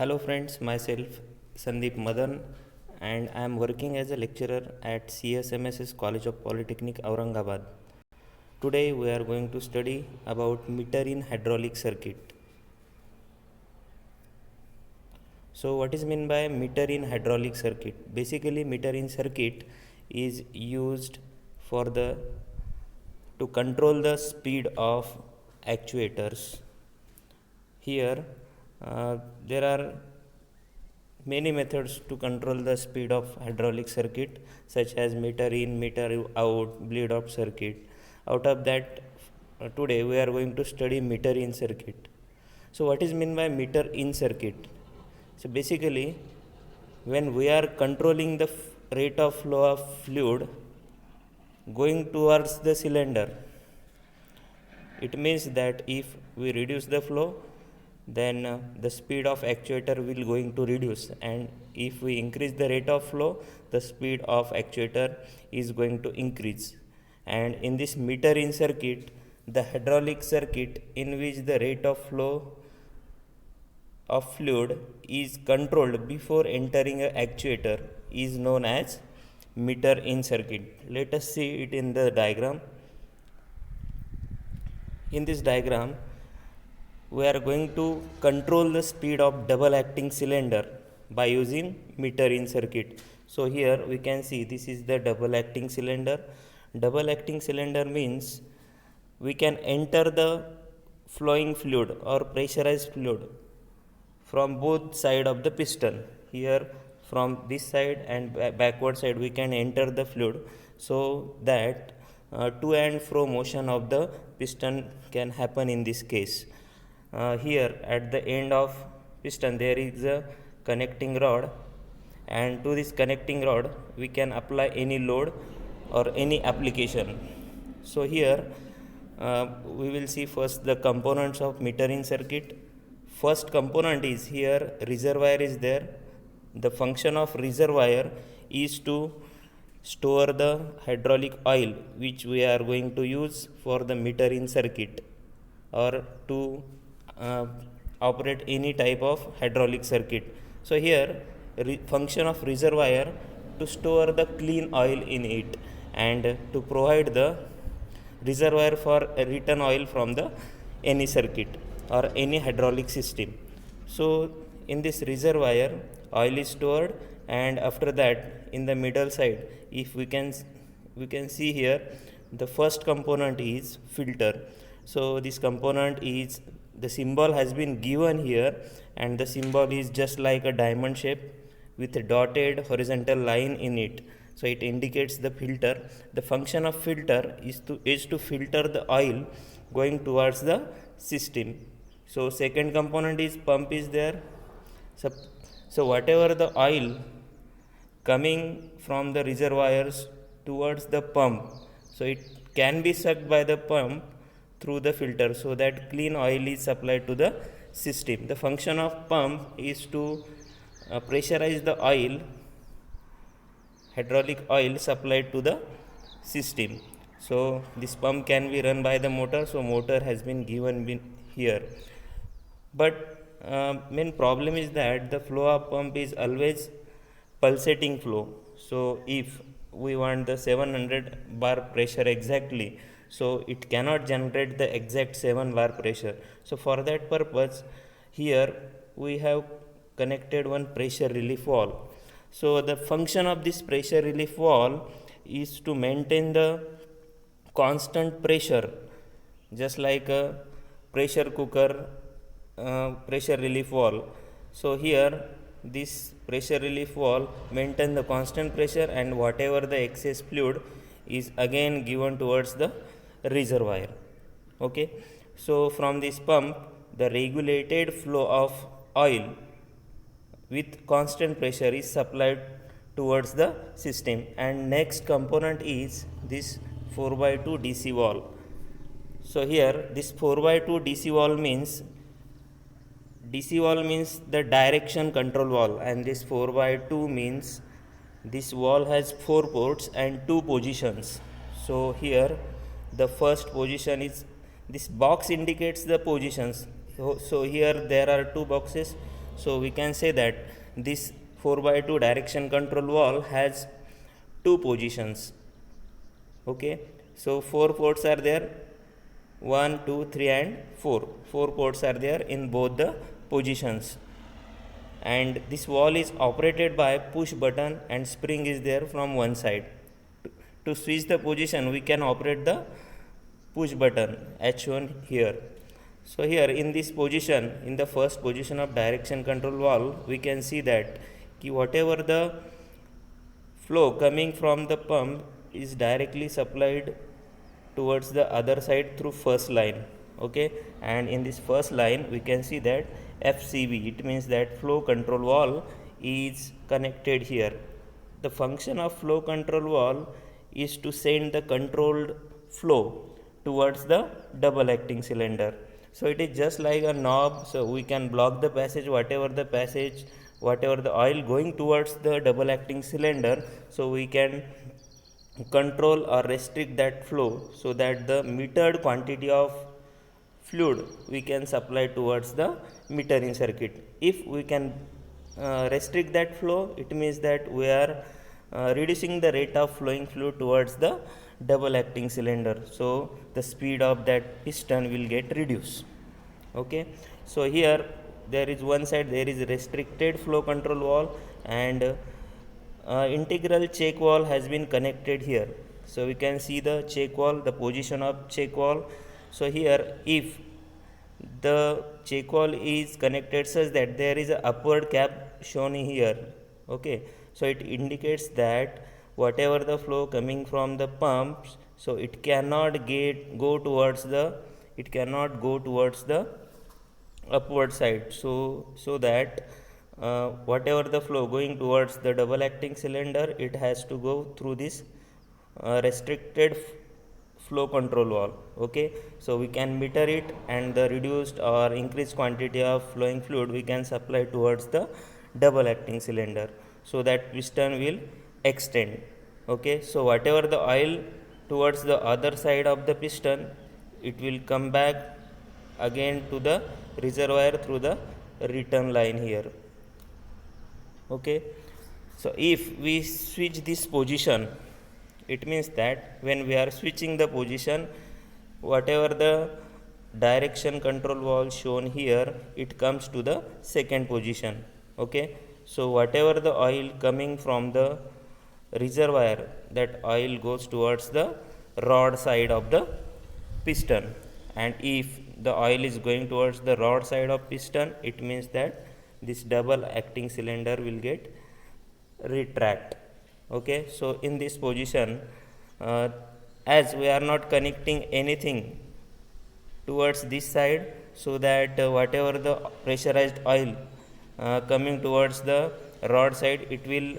Hello friends, myself Sandeep Madan and I am working as a lecturer at CSMS's College of Polytechnic Aurangabad. Today we are going to study about meter in hydraulic circuit. So what is meant by meter in hydraulic circuit? Basically meter in circuit is used for to control the speed of actuators. Here there are many methods to control the speed of hydraulic circuit, such as meter in, meter out, bleed off circuit. Out of that, today we are going to study meter in circuit. So what is meant by meter in circuit? So basically, when we are controlling the rate of flow of fluid going towards the cylinder, it means that if we reduce the flow, then the speed of actuator will going to reduce, and if we increase the rate of flow, the speed of actuator is going to increase. And in this meter in circuit, the hydraulic circuit in which the rate of flow of fluid is controlled before entering a actuator is known as meter in circuit. Let us see it in the diagram. In this diagram, we are going to control the speed of double acting cylinder by using meter in circuit. So here we can see this is the double acting cylinder. Double acting cylinder means we can enter the flowing fluid or pressurized fluid from both side of the piston. Here from this side and backward side we can enter the fluid, so that to and fro motion of the piston can happen in this case. Here at the end of piston there is a connecting rod, and to this connecting rod we can apply any load or any application. So here we will see first the components of meter in circuit. First component is here reservoir is there. The function of reservoir is to store the hydraulic oil which we are going to use for the meter in circuit, or to operate any type of hydraulic circuit. So here function of reservoir to store the clean oil in it and to provide the reservoir for return oil from the any circuit or any hydraulic system. So in this reservoir oil is stored, and after that in the middle side, if we can see here, the first component is filter. So this component is, the symbol has been given here, and the symbol is just like a diamond shape with a dotted horizontal line in it. So it indicates the filter. The function of filter is to filter the oil going towards the system. So second component is pump is there. So whatever the oil coming from the reservoirs towards the pump, so it can be sucked by the pump through the filter, so that clean oil is supplied to the system. The function of pump is to pressurize the oil, hydraulic oil supplied to the system. So this pump can be run by the motor, so motor has been given here. But main problem is that the flow of pump is always pulsating flow. So if we want the 700 bar pressure exactly, so it cannot generate the exact 7 bar pressure. So for that purpose, here we have connected one pressure relief valve. So the function of this pressure relief valve is to maintain the constant pressure, just like a pressure cooker pressure relief valve. So here this pressure relief valve maintain the constant pressure, and whatever the excess fluid is again given towards the reservoir. Okay, so from this pump the regulated flow of oil with constant pressure is supplied towards the system. And next component is this 4x2 DC valve. So here this 4x2 DC valve means the direction control valve, and this 4x2 means this valve has 4 ports and 2 positions. So here the first position is, this box indicates the positions. So here there are 2 boxes. So we can say that this 4x2 direction control valve has two positions. Okay, so four ports are there, 1 2 3 and 4. Four ports are there in both the positions, and this wall is operated by push button and spring is there from one side. To switch the position we can operate the push button as shown here. So here in this position, in the first position of direction control valve, we can see that whatever the flow coming from the pump is directly supplied towards the other side through first line. Okay, and in this first line we can see that FCV, it means that flow control valve is connected here. The function of flow control valve is to send the controlled flow towards the double acting cylinder. So it is just like a knob, so we can block the passage, whatever the oil going towards the double acting cylinder, so we can control or restrict that flow so that the metered quantity of fluid we can supply towards the metering circuit. If we can restrict that flow, it means that we are reducing the rate of flowing fluid towards the double acting cylinder, so the speed of that piston will get reduced. Okay, so here there is one side there is restricted flow control valve, and integral check valve has been connected here. So we can see the check valve, the position of check valve. So here if the check valve is connected such that there is a upward cap shown here. Okay, so it indicates that whatever the flow coming from the pumps, so it cannot go towards the upward side, so that whatever the flow going towards the double acting cylinder, it has to go through this restricted flow control valve. Okay, so we can meter it, and the reduced or increased quantity of flowing fluid we can supply towards the double acting cylinder, so that piston will extend. Okay, so whatever the oil towards the other side of the piston, it will come back again to the reservoir through the return line here. Okay, so if we switch this position, it means that when we are switching the position, whatever the direction control valve shown here, it comes to the second position. Okay, so whatever the oil coming from the reservoir, that oil goes towards the rod side of the piston, and if the oil is going towards the rod side of piston, it means that this double acting cylinder will get retract. Okay, so in this position, as we are not connecting anything towards this side, so that whatever the pressurized oil coming towards the rod side, it will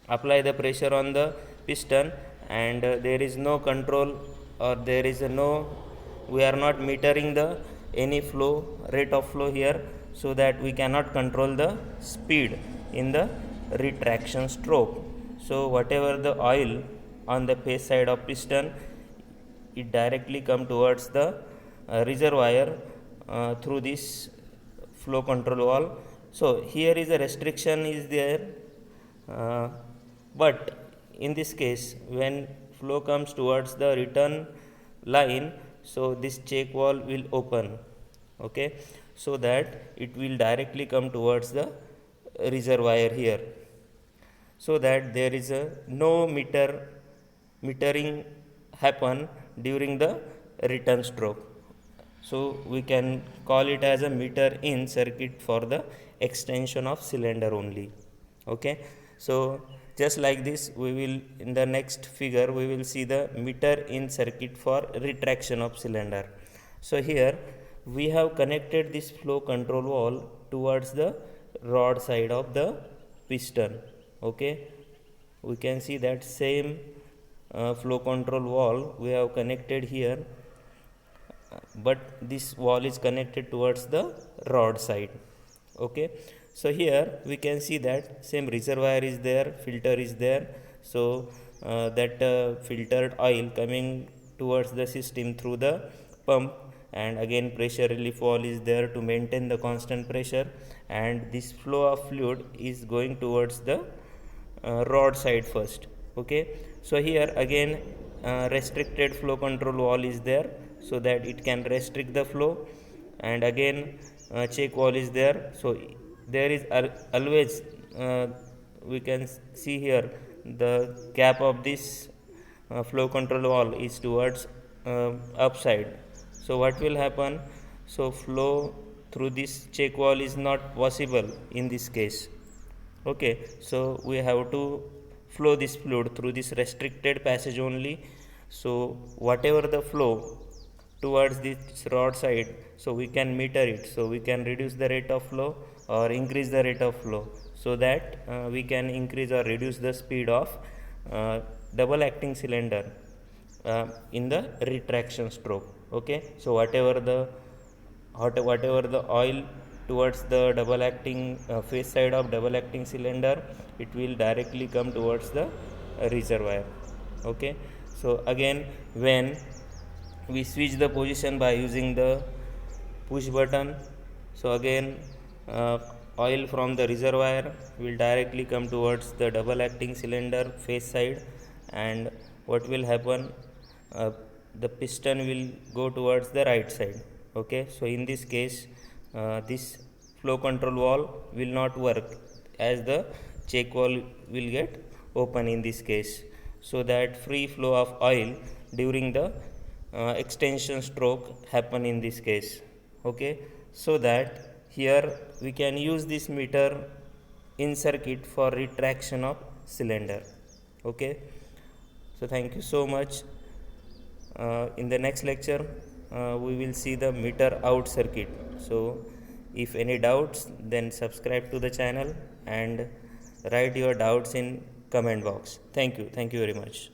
apply the pressure on the piston, and there is no control, or there is we are not metering the any rate of flow here, so that we cannot control the speed in the retraction stroke. So whatever the oil on the face side of piston, it directly come towards the reservoir through this flow control valve. So here is a restriction is there, but in this case when flow comes towards the return line, so this check valve will open. Okay, so that it will directly come towards the reservoir here, so that there is no metering happen during the return stroke. So we can call it as a meter in circuit for the extension of cylinder only. Okay, so just like this, we will in the next figure we will see the meter in circuit for retraction of cylinder. So here we have connected this flow control valve towards the rod side of the piston. Okay, we can see that same flow control valve we have connected here, but this valve is connected towards the rod side. Okay, so here we can see that same reservoir is there, filter is there, so that filtered oil coming towards the system through the pump and again pressure relief valve is there to maintain the constant pressure, and this flow of fluid is going towards the rod side first. Okay, so here again restricted flow control valve is there so that it can restrict the flow, and again check valve is there. So there is always we can see here the cap of this flow control valve is towards upside. So what will happen, so flow through this check valve is not possible in this case. Okay, so we have to flow this fluid through this restricted passage only. So whatever the flow towards this rod side, so we can meter it, so we can reduce the rate of flow or increase the rate of flow, so that we can increase or reduce the speed of double acting cylinder in the retraction stroke. Okay, so whatever the oil towards the double acting face side of double acting cylinder, it will directly come towards the reservoir. Okay, so again when we switch the position by using the push button, so again oil from the reservoir will directly come towards the double acting cylinder face side, and what will happen, the piston will go towards the right side. Okay, so in this case this flow control valve will not work, as the check valve will get open in this case, so that free flow of oil during the extension stroke happen in this case. Okay, so that here we can use this meter in circuit for retraction of cylinder. Okay, so thank you so much. In the next lecture we will see the meter out circuit. So if any doubts, then subscribe to the channel and write your doubts in comment box. Thank you very much.